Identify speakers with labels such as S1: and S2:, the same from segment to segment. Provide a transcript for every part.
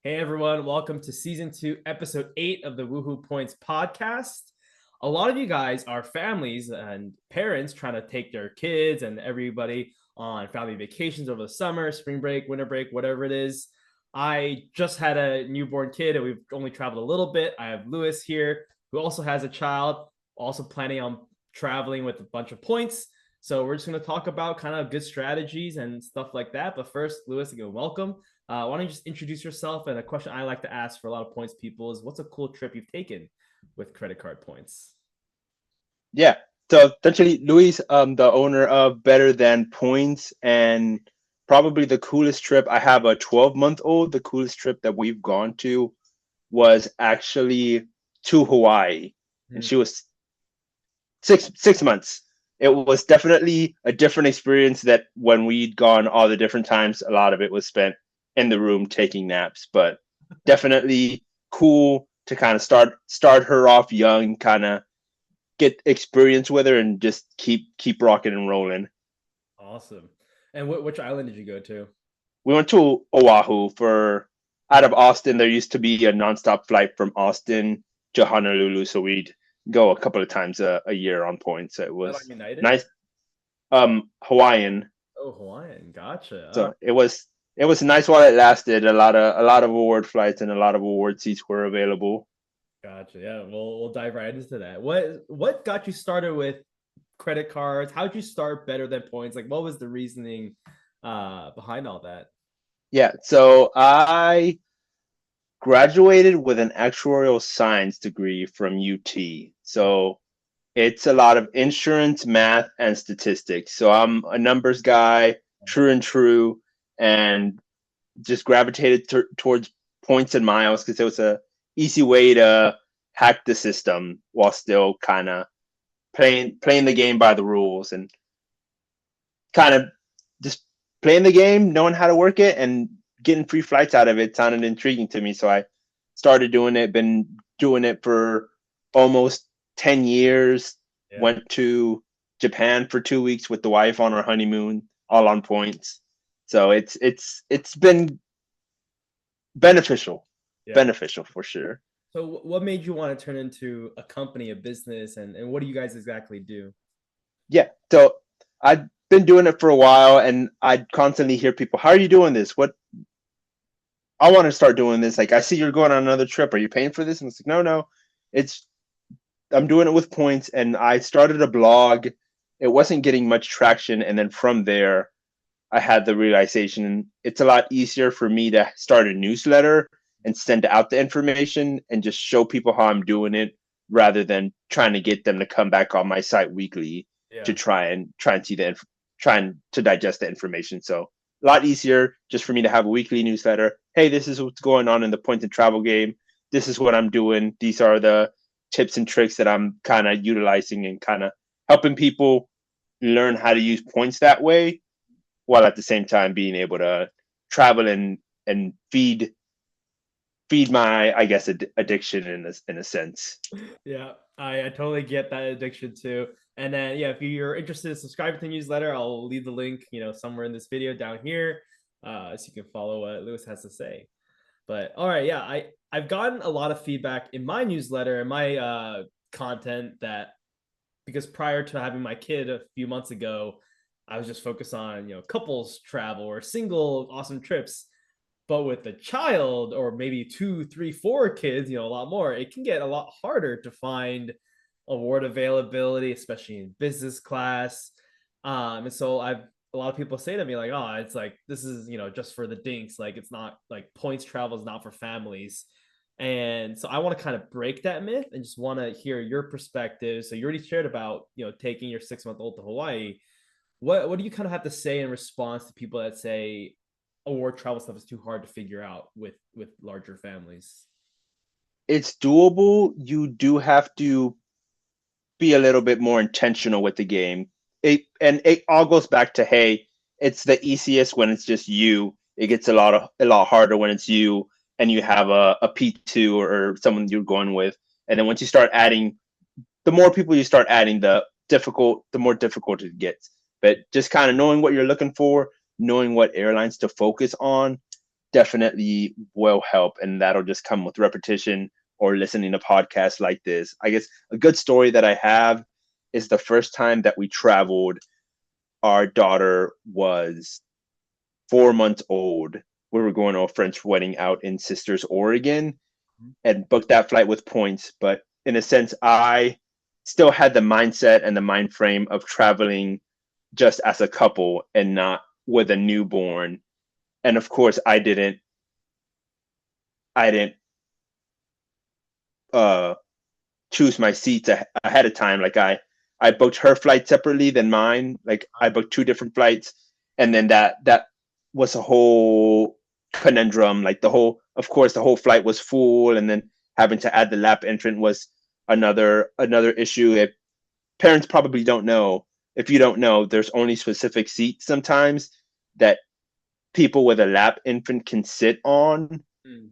S1: Hey everyone, welcome to season 2, episode 8 of the WuhooPoints podcast. A lot of you guys are families and parents trying to take their kids and everybody on family vacations over the summer, spring break, winter break, whatever it is. I just had a newborn kid and we've only traveled a little bit. I have Luis here who also has a child, also planning on traveling with a bunch of points. So we're just going to talk about kind of good strategies and stuff like that. But first, Luis, again, welcome. Why don't you just introduce yourself? And a question I like to ask for a lot of points people is, what's a cool trip you've taken with credit card points?
S2: Yeah. So essentially, Luis, the owner of Better Than Points, and probably the coolest trip. I have a 12-month-old. The coolest trip that we've gone to was actually to Hawaii, and
S1: Hmm.
S2: she was six months. It was definitely a different experience that when we'd gone all the different times. A lot of it was spent in the room taking naps, but definitely cool to kind of start her off young, kind of get experience with her and just keep rocking and rolling.
S1: Awesome. And which island did you go to?
S2: We went to Oahu for out of Austin. There used to be a nonstop flight from Austin to Honolulu, so we'd go a couple of times a year on points. So it
S1: That on
S2: was
S1: United?
S2: nice. Hawaiian.
S1: Oh, Hawaiian. Gotcha. All right.
S2: So it was nice while it lasted. A lot of award flights and a lot of award seats were available.
S1: Gotcha. Yeah, we'll dive right into that. What got you started with credit cards? How did you start better than points? Like, what was the reasoning behind all that?
S2: Yeah, so I graduated with an actuarial science degree from UT. So it's a lot of insurance, math, and statistics. So I'm a numbers guy, true and true, and just gravitated towards points and miles because it was a easy way to hack the system while still kind of playing the game by the rules and kind of just playing the game, knowing how to work it, and getting free flights out of it sounded intriguing to me. So I started doing it. Been doing it for almost 10 years.
S1: Yeah.
S2: Went to Japan for 2 weeks with the wife on our honeymoon, all on points. So it's been beneficial,
S1: Yeah.
S2: beneficial for sure.
S1: So what made you want to turn into a company, a business, and what do you guys exactly do?
S2: Yeah. So I've been doing it for a while, and I constantly hear people, "How are you doing this? What I want to start doing this. Like, I see you're going on another trip. Are you paying for this?" And it's like, no, no. It's I'm doing it with points, and I started a blog. It wasn't getting much traction, and then from there, I had the realization it's a lot easier for me to start a newsletter and send out the information and just show people how I'm doing it rather than trying to get them to come back on my site weekly to
S1: Yeah.
S2: try and see trying to digest the information. So a lot easier just for me to have a weekly newsletter. Hey, this is what's going on in the point and travel game. This is what I'm doing. These are the tips and tricks that I'm kind of utilizing and kind of helping people learn how to use points that way while at the same time being able to travel and feed my, I guess, addiction in a sense.
S1: Yeah, I totally get that addiction too. And then yeah, if you're interested in subscribing to the newsletter, I'll leave the link, somewhere in this video down here, so you can follow what Lewis has to say. But all right, yeah, I've gotten a lot of feedback in my newsletter and my content that because prior to having my kid a few months ago, I was just focused on couples travel or single awesome trips. But with a child or maybe two, three, four kids, a lot more, it can get a lot harder to find award availability, especially in business class. And so a lot of people say to me like, oh, it's like this is just for the dinks. Like it's not like points travel is not for families. And so I want to kind of break that myth and just want to hear your perspective. So you already shared about taking your 6 month old to Hawaii. What do you kind of have to say in response to people that say award travel stuff is too hard to figure out with larger families?
S2: It's doable. You do have to be a little bit more intentional with the game. It all goes back to, hey, it's the easiest when it's just you. It gets a lot harder when it's you and you have a P2 or someone you're going with. And then once you start adding, the more people you start adding, the more difficult it gets. But just kind of knowing what you're looking for, knowing what airlines to focus on, definitely will help, and that'll just come with repetition or listening to podcasts like this. I guess a good story that I have is the first time that we traveled, our daughter was 4 months old. We were going to a French wedding out in Sisters, Oregon, and booked that flight with points. But in a sense, I still had the mindset and the mind frame of traveling just as a couple and not with a newborn. And of course, I didn't uh, choose my seats ahead of time. Like I booked her flight separately than mine. Like I booked two different flights, and then that was a whole conundrum. Like of course, the whole flight was full, and then having to add the lap entrant was another issue. If parents probably don't know, if you don't know, there's only specific seats sometimes that people with a lap infant can sit on,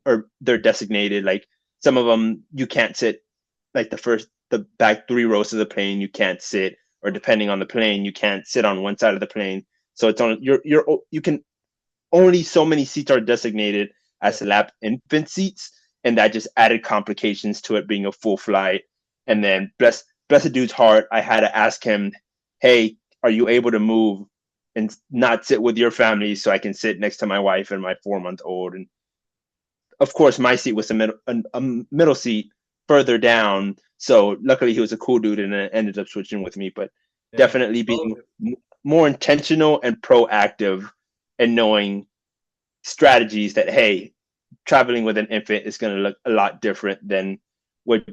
S2: or they're designated. Like some of them you can't sit, like the back 3 rows of the plane you can't sit, or depending on the plane you can't sit on one side of the plane. So it's on you can only so many seats are designated as lap infant seats, and that just added complications to it being a full flight. And then bless the dude's heart, I had to ask him, hey, are you able to move and not sit with your family so I can sit next to my wife and my 4 month old? And of course, my seat was a middle seat further down. So luckily, he was a cool dude and ended up switching with me. But
S1: Yeah.
S2: definitely being more intentional and proactive, and knowing strategies that, hey, traveling with an infant is going to look a lot different than with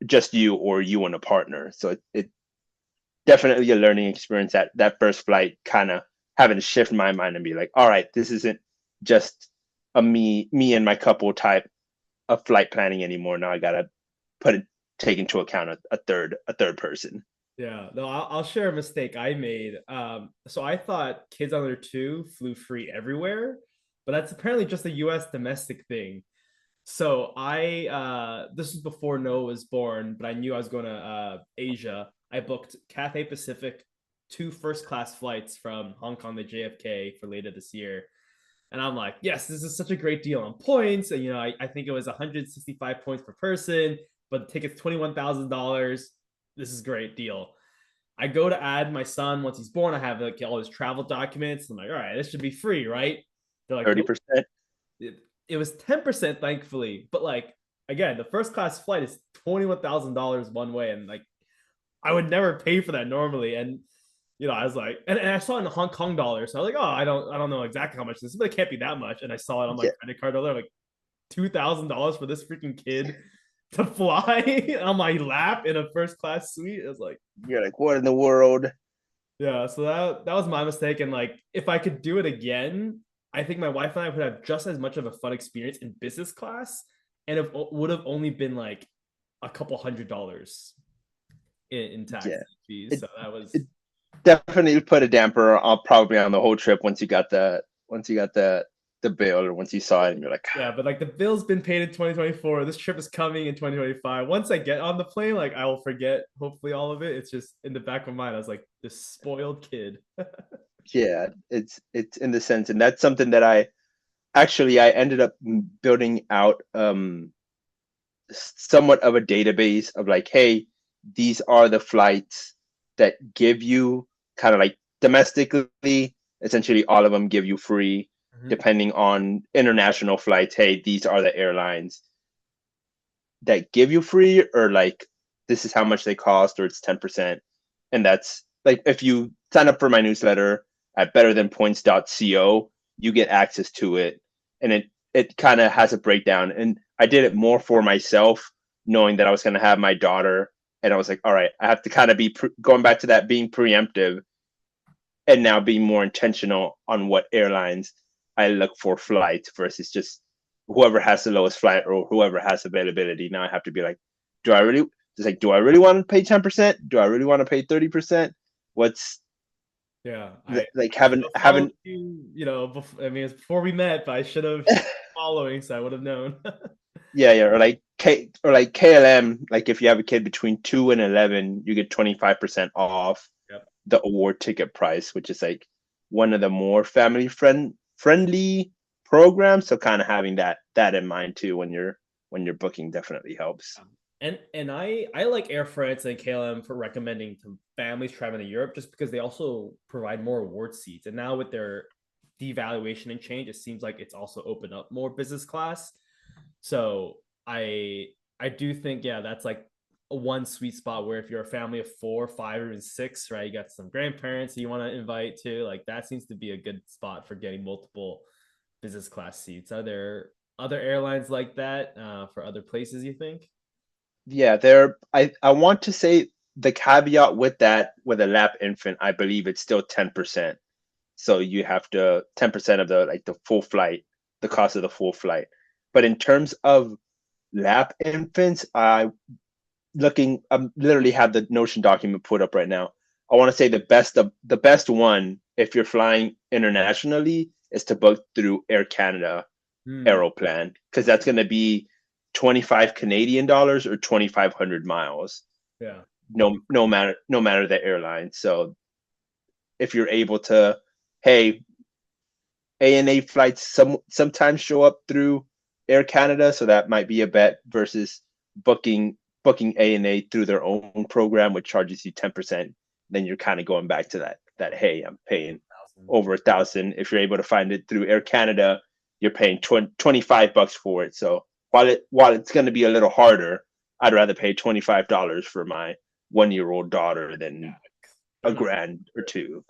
S2: just you or you and a partner. So it definitely a learning experience, that first flight, kind of having to shift my mind and be like, all right, this isn't just a me and my couple type of flight planning anymore. Now I gotta take into account a third person.
S1: Yeah, no, I'll share a mistake I made. So I thought kids under 2 flew free everywhere, but that's apparently just a US domestic thing. So this was before Noah was born, but I knew I was going to Asia. I booked Cathay Pacific 2 first-class flights from Hong Kong to JFK for later this year. And I'm like, yes, this is such a great deal on points. And I think it was 165 points per person, but the ticket's $21,000. This is a great deal. I go to add my son once he's born. I have like all his travel documents. I'm like, all right, this should be free, right? They're like,
S2: 30%.
S1: it was 10%, thankfully. But like, again, the first class flight is $21,000 one way. And like, I would never pay for that normally. And I was like, and I saw it in Hong Kong dollars. So I was like, oh, I don't know exactly how much this is, but it can't be that much. And I saw it on my credit card dollar, like $2,000 for this freaking kid to fly on my lap in a first class suite. It was like,
S2: you're like, what in the world?
S1: yeah. So that was my mistake. And like, if I could do it again, I think my wife and I would have just as much of a fun experience in business class, and it would have only been like a couple $100 in tax fees. So that was
S2: definitely put a damper on, probably on the whole trip once you got the bill, or once you saw it and you're like,
S1: yeah. But like, the bill's been paid in 2024. This trip is coming in 2025. Once I get on the plane, like, I will forget hopefully all of it. It's just in the back of my mind. I was like, this spoiled kid.
S2: yeah, it's in the sense, and that's something that I ended up building out somewhat of a database of like, hey, these are the flights that give you kind of like domestically, essentially all of them give you free. Depending on international flights, hey, these are the airlines that give you free, or like this is how much they cost, or it's 10%. And that's like, if you sign up for my newsletter at betterthanpoints.co, you get access to it, and it kind of has a breakdown. And I did it more for myself, knowing that I was going to have my daughter, and I was like, all right, I have to kind of be going back to that, being preemptive, and now being more intentional on what airlines I look for flights versus just whoever has the lowest flight or whoever has availability. Now I have to be like, do I really want to pay 10%? Do I really want to pay 30%? What's like having
S1: before, I mean, it's before we met, but I should have following, so I would have known.
S2: yeah, or like KLM, like if you have a kid between 2 and 11, you get 25% off the award ticket price, which is like one of the more family friendly program. So kind of having that in mind too when you're booking definitely helps.
S1: And I like Air France and KLM for recommending to families traveling to Europe just because they also provide more award seats. And now with their devaluation and change, it seems like it's also opened up more business class. So I do think, yeah, that's like a one sweet spot where if you're a family of 4, 5, or even 6, right, you got some grandparents that you want to invite to, like that seems to be a good spot for getting multiple business class seats. Are there other airlines like that for other places, you think?
S2: Yeah, there. I want to say the caveat with that with a lap infant, I believe it's still 10%. So you have to 10% of the like the full flight, the cost of the full flight. But in terms of lap infants, I'm literally have the Notion document put up right now. I want to say the best one if you're flying internationally is to book through Air Canada
S1: Hmm.
S2: Aeroplan because that's going to be 25 Canadian dollars or 2,500 miles.
S1: Yeah.
S2: No matter the airline. So if you're able to, hey, ANA flights sometimes show up through Air Canada, so that might be a bet versus booking ANA through their own program, which charges you 10%. Then you're kind of going back to that hey, I'm paying over 1,000. If you're able to find it through Air Canada, you're paying $25 for it. So while it's going to be a little harder, I'd rather pay $25 for my 1-year-old daughter than a
S1: Fair enough.
S2: grand or two.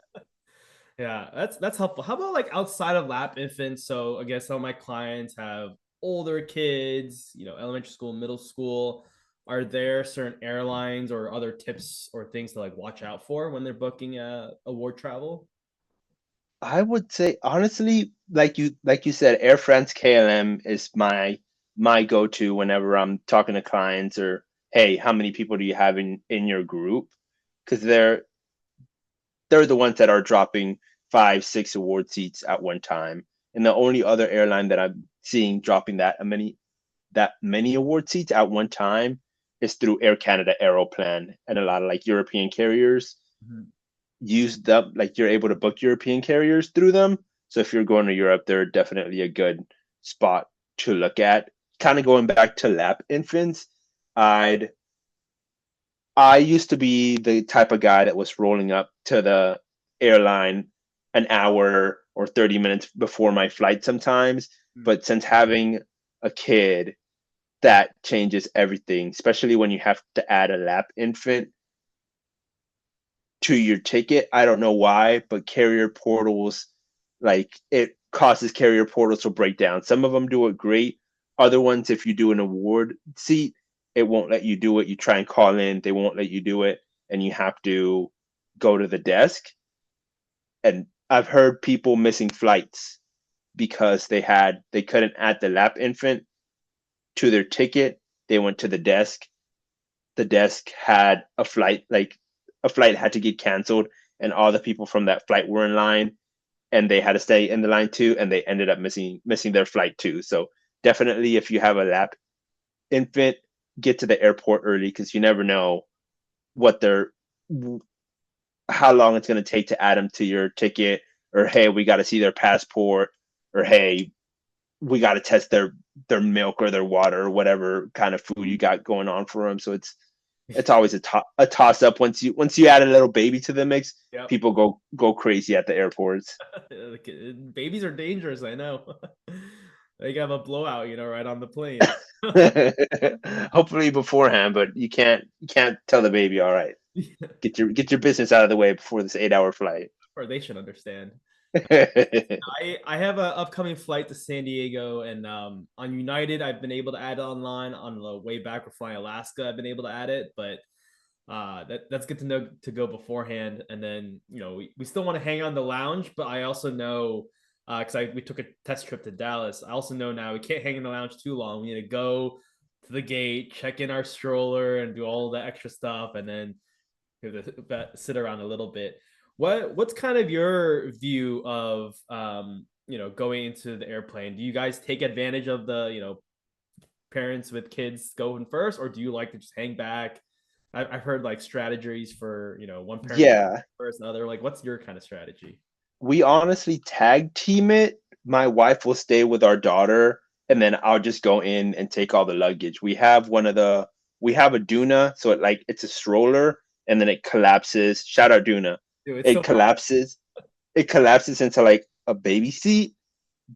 S1: Yeah, that's helpful. How about like outside of lap infants? So I guess some of my clients have older kids, elementary school, middle school. Are there certain airlines or other tips or things to like watch out for when they're booking award travel?
S2: I would say honestly, like you said, Air France KLM is my go-to whenever I'm talking to clients or hey, how many people do you have in your group? Because they're the ones that are dropping 5, 6 award seats at one time. And the only other airline that I'm seeing dropping that many award seats at one time is through Air Canada Aeroplan and a lot of like European carriers
S1: Mhm.
S2: use them, like you're able to book European carriers through them. So if you're going to Europe, they're definitely a good spot to look at. Kind of going back to lap infants, I'd I used to be the type of guy that was rolling up to the airline an hour or 30 minutes before my flight sometimes.
S1: Mm.
S2: But since having a kid, that changes everything, especially when you have to add a lap infant to your ticket. I don't know why, but carrier portals, like it causes carrier portals to break down. Some of them do it great. Other ones, if you do an award seat, it won't let you do it. You try and call in, they won't let you do it, and you have to go to the desk. And I've heard people missing flights because they couldn't add the lap infant to their ticket. They went to the desk. The desk had a flight had to get canceled, and all the people from that flight were in line, and they had to stay in the line too, and they ended up missing their flight too. So definitely, if you have a lap infant, get to the airport early because you never know what they're how long it's going to take to add them to your ticket, or hey, we got to see their passport, or hey, we got to test their milk or their water or whatever kind of food you got going on for them. So it's always a toss up once you add a little baby to the mix.
S1: Yep.
S2: People go crazy at the airports.
S1: Babies are dangerous, I know. They have a blowout, right on the plane.
S2: Hopefully beforehand, but you can't tell the baby, all right, get your business out of the way before this 8-hour flight.
S1: Or they should understand. I have an upcoming flight to San Diego, and on United, I've been able to add it online. On the way back, we're flying Alaska. I've been able to add it, but that's good to know to go beforehand. And then we still want to hang on the lounge, but I also know because we took a test trip to Dallas. I also know now we can't hang in the lounge too long. We need to go to the gate, check in our stroller, and do all the extra stuff, and then sit around a little bit. What's kind of your view of going into the airplane? Do you guys take advantage of the parents with kids going first, or do you like to just hang back? I've heard like strategies for one parent
S2: Yeah,
S1: first, another. Like, what's your kind of strategy?
S2: we honestly tag team it. my wife will stay with our daughter, and then I'll just go in and take all the luggage. We have a Duna, so it's a stroller, and then it collapses. Shout out Duna.
S1: Dude, it's
S2: It
S1: so fun.
S2: collapses. It collapses into like a baby seat,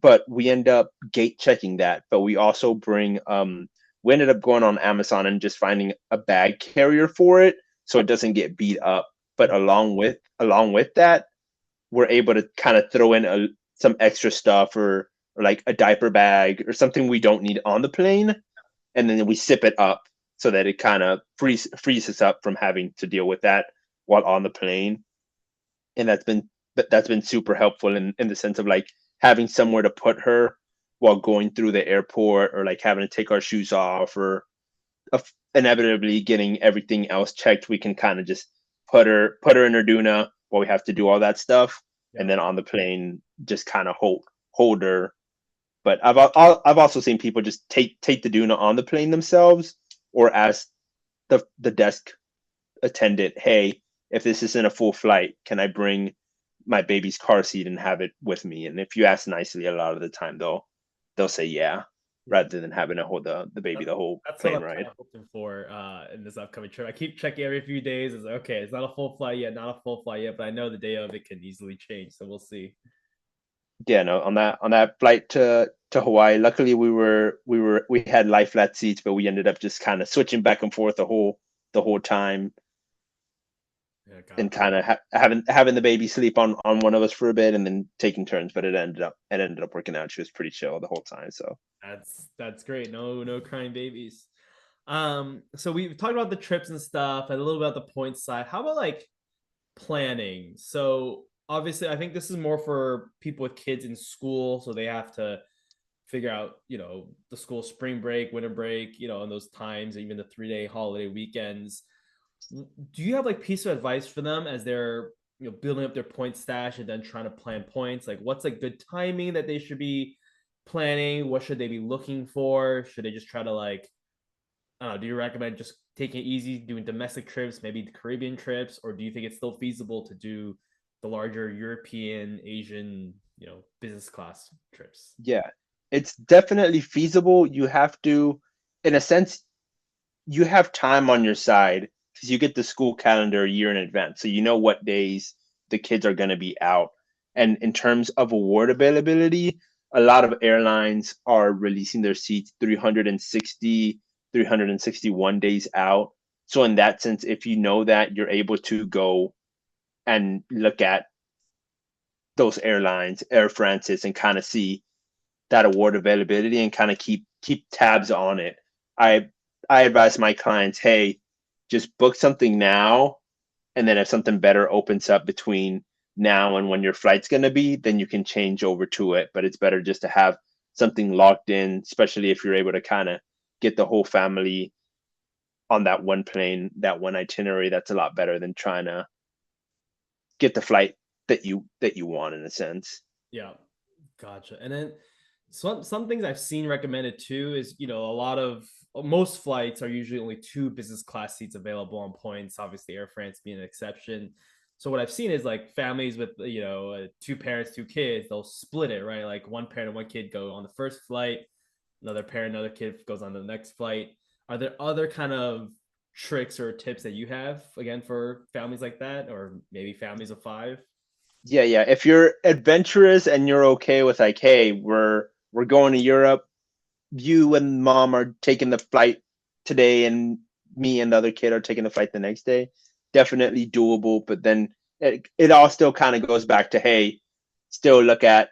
S2: but we end up gate checking that. But we ended up going on Amazon and just finding a bag carrier for it so it doesn't get beat up. But along with that, we're able to kind of throw in some extra stuff or like a diaper bag or something we don't need on the plane, and then we zip it up so that it kind of frees us up from having to deal with that while on the plane. And that's been super helpful in the sense of like having somewhere to put her while going through the airport, or like having to take our shoes off, or inevitably getting everything else checked. We can kind of just put her in her Duna while we have to do all that stuff, and
S1: Yeah.
S2: then on the plane just kind of hold her. But I've also seen people just take the Duna on the plane themselves, or ask the desk attendant, hey, if this isn't a full flight, can I bring my baby's car seat and have it with me? And if you ask nicely, a lot of the time they'll say yeah,
S1: Yeah.
S2: rather than having to hold the baby
S1: That,
S2: the whole
S1: that's what
S2: plane
S1: I'm
S2: ride.
S1: kind of hoping for in this upcoming trip. I keep checking every few days. It's like, okay, it's not a full flight yet, not a full flight yet, but I know the day of it can easily change. So we'll see.
S2: Yeah, no, on that flight to Hawaii, luckily we had lie flat seats, but we ended up just kind of switching back and forth the whole time,
S1: Yeah,
S2: and
S1: God,
S2: kind of having the baby sleep on one of us for a bit, and then taking turns. But it ended up working out. She was pretty chill the whole time. So
S1: that's great. No crying babies. So we've talked about the trips and stuff, and a little bit about the points side. How about like planning? So obviously, I think this is more for people with kids in school, so they have to figure out, the school spring break, winter break, and those times, even the 3 day holiday weekends. Do you have like piece of advice for them as they're building up their point stash and then trying to plan points? Like, what's like good timing that they should be planning? What should they be looking for? Should they just try to like, I don't know, do you recommend just taking it easy, doing domestic trips, maybe the Caribbean trips, or do you think it's still feasible to do the larger European, Asian, business class trips?
S2: yeah, it's definitely feasible. You have to, in a sense, you have time on your side because you get the school calendar a year in advance, so you know what days the kids are going to be out. And in terms of award availability, a lot of airlines are releasing their seats 361 days out. So in that sense, if you know that, you're able to go and look at those airlines, Air Francis, and kind of see that award availability and kind of keep tabs on it. I I advise my clients, hey, just book something now, and then if something better opens up between now and when your flight's going to be, then you can change over to it. But it's better just to have something locked in, especially if you're able to kind of get the whole family on that one plane, that one itinerary. That's a lot better than trying to get the flight that you want, in a sense.
S1: Yeah, gotcha. And then some things I've seen recommended too is, a lot of most flights are usually only two business class seats available on points. Obviously, Air France being an exception. So what I've seen is like families with two parents, two kids, they'll split it, right? Like one parent and one kid go on the first flight, another parent, another kid goes on the next flight. Are there other kind of tricks or tips that you have again for families like that, or maybe families of five?
S2: Yeah, yeah. If you're adventurous and you're okay with like, hey, we're going to Europe, you and mom are taking the flight today, and me and the other kid are taking the flight the next day, definitely doable. But then it all still kind of goes back to, hey, still look at,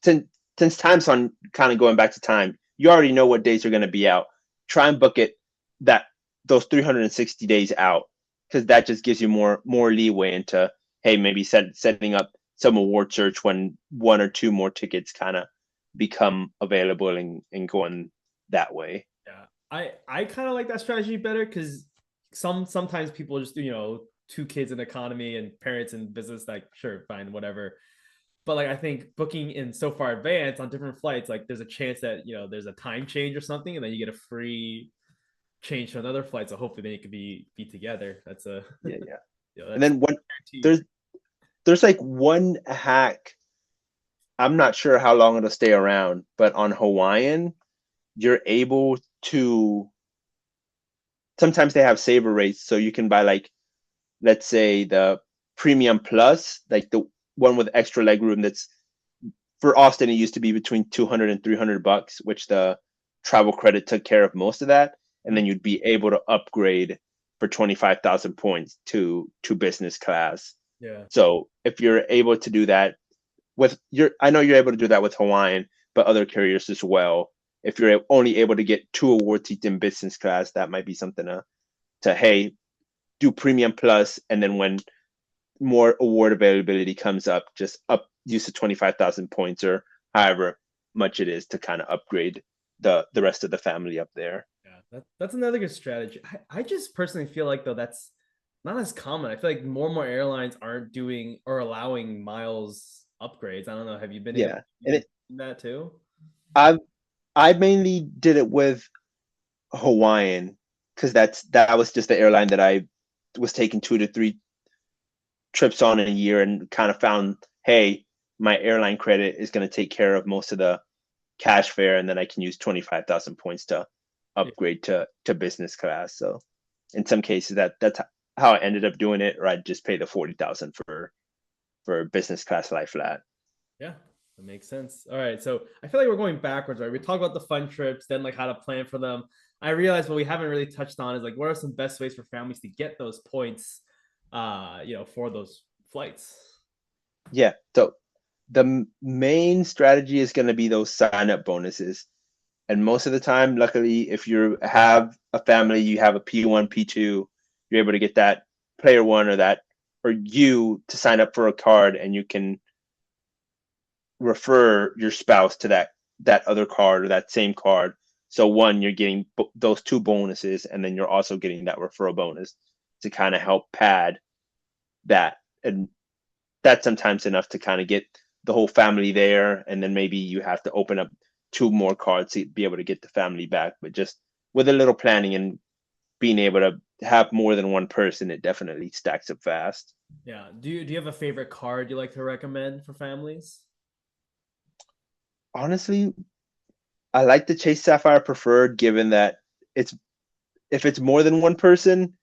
S2: since since time's on kind of going back to time, you already know what days are going to be out. Try and book it that those 360 days out, because that just gives you more leeway into, hey, maybe setting up some award search when one or two more tickets kind of become available, and going that way.
S1: Yeah, I kind of like that strategy better because sometimes people just do, two kids in economy and parents in business, like sure, fine, whatever. But like I think booking in so far advance on different flights, like there's a chance that there's a time change or something, and then you get a free change to another flight. So hopefully they could be together. That's a
S2: Yeah, yeah. And
S1: that's
S2: then
S1: guaranteed.
S2: there's there's like one hack I'm not sure how long it'll stay around, but on Hawaiian, you're able to sometimes they have saver rates, so you can buy like let's say the premium plus, like the one with extra leg room that's for Austin it used to be between 200 and 300 bucks, which the travel credit took care of most of that, and then you'd be able to upgrade for 25,000 points to business class.
S1: Yeah.
S2: So if you're able to do that with your, I know you're able to do that with Hawaiian, but other carriers as well. If you're only able to get 2 award seats in business class, that might be something to hey, do premium plus, and then when more award availability comes up, just up use the 25,000 points or however much it is to kind of upgrade the rest of the family up there.
S1: Yeah, that's another good strategy. I just personally feel like though that's not as common. I feel like more and more airlines aren't doing or allowing miles upgrades. I don't know. Have you been able
S2: Yeah,
S1: to
S2: and
S1: do that too?
S2: I I mainly did it with Hawaiian because that was just the airline that I was taking 2 to 3 trips on in a year and kind of found, hey, my airline credit is going to take care of most of the cash fare, and then I can use 25,000 points to
S1: Yeah.
S2: upgrade to business class. So in some cases that's how I ended up doing it, or I'd just pay the 40,000 for business class lie flat.
S1: Yeah, that makes sense. All right. So I feel like we're going backwards, right? We talk about the fun trips, then like how to plan for them. I realize what we haven't really touched on is like what are some best ways for families to get those points for those flights.
S2: Yeah. So the main strategy is going to be those sign up bonuses. And most of the time, luckily, if you have a family, you have a P1, P2, you're able to get that player one or you to sign up for a card, and you can refer your spouse to that other card or that same card. So one, you're getting those 2 bonuses, and then you're also getting that referral bonus to kind of help pad that. And that's sometimes enough to kind of get the whole family there, and then maybe you have to open up 2 more cards to be able to get the family back. But just with a little planning and being able to have more than one person, it definitely stacks up fast.
S1: Yeah. Do you have a favorite card you like to recommend for families?
S2: Honestly, I like the Chase Sapphire Preferred, given that it's if it's more than one person,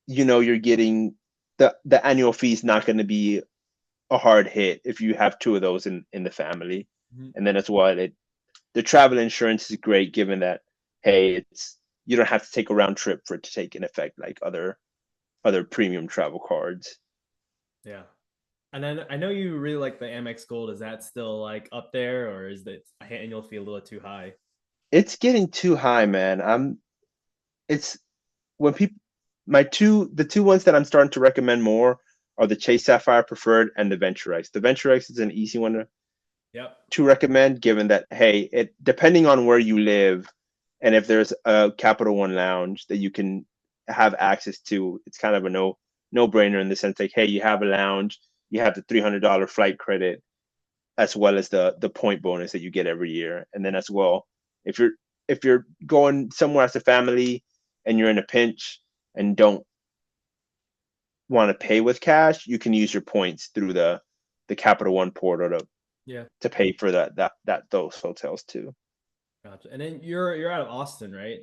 S2: you're getting the annual fee is not going to be a hard hit if you have 2 of those in the family.
S1: Mhm.
S2: And then as well, the travel insurance is great, given that hey, it's you don't have to take a round trip for it to take an effect like other premium travel cards.
S1: Yeah. And then I know you really like the Amex Gold. Is that still like up there, or is the annual fee a little too high?
S2: It's getting too high, man. It's when people the two ones that I'm starting to recommend more are the Chase Sapphire Preferred and the Venture X. The Venture X is an easy one
S1: Yep.
S2: to recommend, given that hey, it depending on where you live, and if there's a Capital One lounge that you can have access to, it's kind of a no brainer in the sense like hey, you have a lounge, you have the $300 flight credit, as well as the point bonus that you get every year, and then as well, if you're going somewhere as a family and you're in a pinch and don't want to pay with cash, you can use your points through the Capital One portal
S1: Yeah.
S2: to pay for that those hotels too.
S1: Gotcha. And then you're out of Austin, right?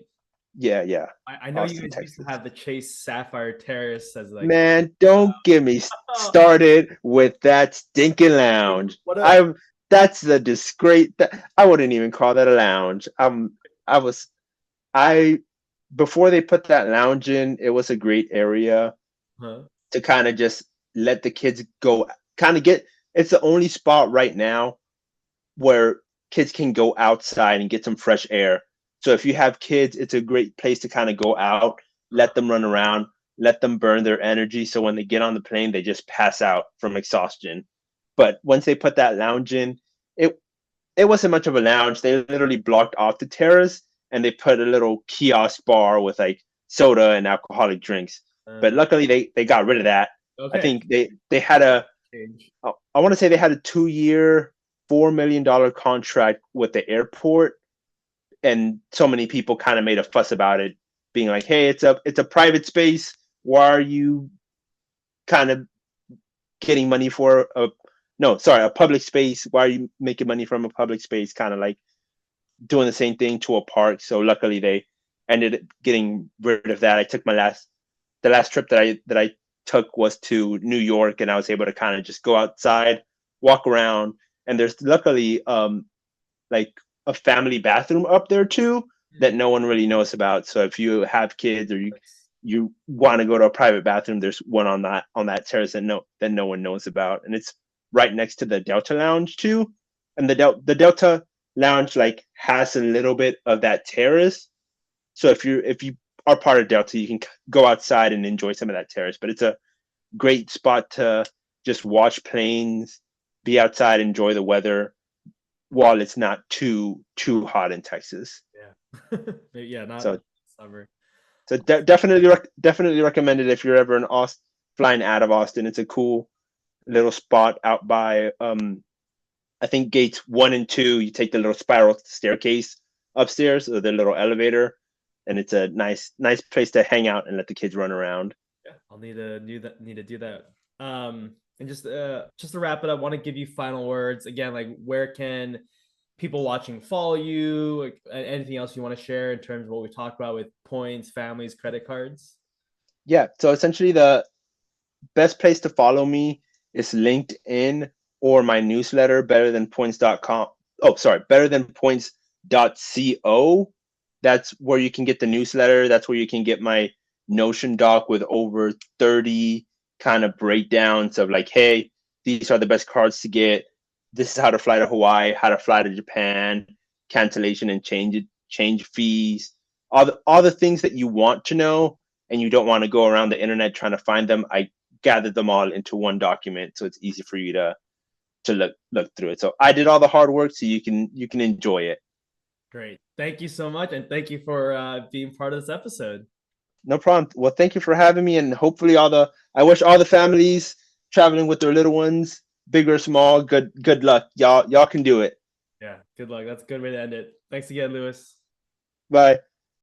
S2: Yeah, yeah.
S1: I know you
S2: Austin,
S1: guys used to
S2: Texas.
S1: have the Chase Sapphire Terrace as like
S2: Man, don't get me
S1: oh,
S2: started with that stinking lounge.
S1: what a
S2: I That's the disgrace. I wouldn't even call that a lounge. I was I before they put that lounge in, it was a great area
S1: huh?
S2: to kind of just let the kids go. Kind of get. It's the only spot right now where kids can go outside and get some fresh air. So if you have kids, it's a great place to kind of go out, let them run around, let them burn their energy. So when they get on the plane, they just pass out from exhaustion. But once they put that lounge in, it it wasn't much of a lounge. They literally blocked off the terrace and they put a little kiosk bar with like soda and alcoholic drinks. But
S1: Uh,
S2: luckily they got rid of that. I
S1: okay.
S2: think they had
S1: Change.
S2: I want to say they had a 2 year, $4 million contract with the airport, and so many people kind of made a fuss about it, being like, "Hey, it's a private space. Why are you kind of getting money for a no, sorry, a public space. Why are you making money from a public space? Kind of like doing the same thing to a park. So luckily they ended up getting rid of that. I took the last trip that I took was to New York, and I was able to kind of just go outside, walk around, and there's luckily like a family bathroom up there too that no one really knows about. So if you have kids or you want to go to a private bathroom, there's one on that terrace that no one knows about, and it's right next to the Delta Lounge too. And the Delta Lounge like has a little bit of that terrace. So if you are part of Delta, you can go outside and enjoy some of that terrace. But it's a great spot to just watch planes, be outside, enjoy the weather while it's not too hot in Texas.
S1: Yeah. Yeah, not
S2: So
S1: summer.
S2: so definitely recommend it if you're ever in Austin, flying out of Austin. It's a cool little spot out by I think gates 1 and 2. You take the little spiral staircase upstairs or the little elevator, and it's a nice place to hang out and let the kids run around.
S1: Yeah, I'll need to do that. And just to wrap it up, I want to give you final words again. Like, where can people watching follow you? Like, anything else you want to share in terms of what we talked about with points, families, credit cards?
S2: Yeah. So essentially, the best place to follow me is LinkedIn or my newsletter, betterthanpoints.com. Oh, sorry, betterthanpoints.co. That's where you can get the newsletter. That's where you can get my Notion doc with over 30 kind of breakdowns of like, hey, these are the best cards to get. This is how to fly to Hawaii, how to fly to Japan, cancellation and change fees, all the things that you want to know and you don't want to go around the internet trying to find them. I gathered them all into one document, so it's easy for you to look through it. So I did all the hard work, so you can enjoy it.
S1: Great. Thank you so much, and thank you for being part of this episode.
S2: No problem. Well, thank you for having me, and hopefully I wish all the families traveling with their little ones, big or small, good luck. Y'all can do it.
S1: Yeah, good luck. That's a good way to end it. Thanks again, Luis.
S2: Bye.